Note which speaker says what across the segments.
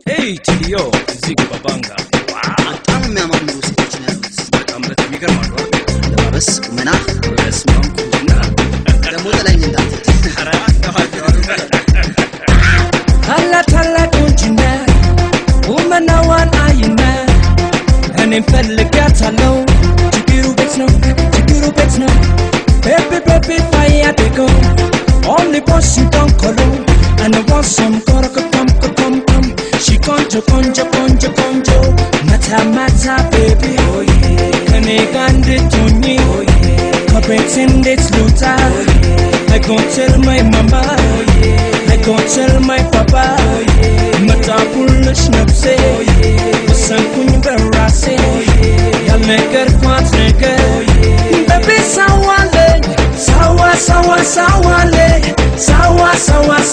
Speaker 1: Hey Tio, Ziggy Babanga.
Speaker 2: Wow, በጣም የሚያማምሩ ሴቶች ነው ያሉት።
Speaker 1: በጣም ይገርማል አይደል?
Speaker 2: ለባበስ ቁመና
Speaker 1: በስመ አብ ቁንጅና
Speaker 2: ደግሞ ጠላኝ እንዳትል።
Speaker 1: ኧረ አታዋቂው
Speaker 3: አላ ቁንጅና ቁመናዋን አይና እኔም ፈልጋታለሁ። ችግሩ ቤት ነው baby fire they go only boss you don't call and I want some come she conjo mata baby oh yeah kane gande tuni oh yeah pretend it's luta I gon' tell my mama oh yeah I gon' tell my papa oh yeah mata pulish napse oh yeah san kunyi berase oh yeah yal neger kwat neger oh yeah baby sawale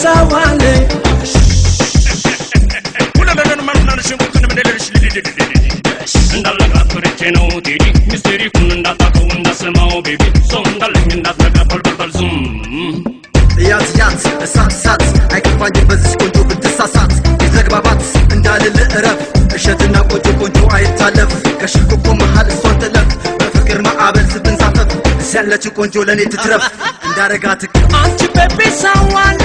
Speaker 3: sawale
Speaker 1: Una bella manna shimbu kun medelish ndalaga percheno didi misteri kun ndata kun ndasmao baby sondal ndata bal zum
Speaker 2: ያት ሳሳት አይከፋኝ በዚህ ቆንጆ ብትሳሳት የተግባባት እንዳልል እረፍ እሸትና ቆንጆ አይታለፍ ከሽኮኮ መሃል እሷን ተለፍ በፍቅር ማዕበል ስትንሳፈፍ ያለች ቆንጆ ለኔ ትትረፍ እንዳረጋት
Speaker 3: አንቺ ቤቢ ሳዋሌ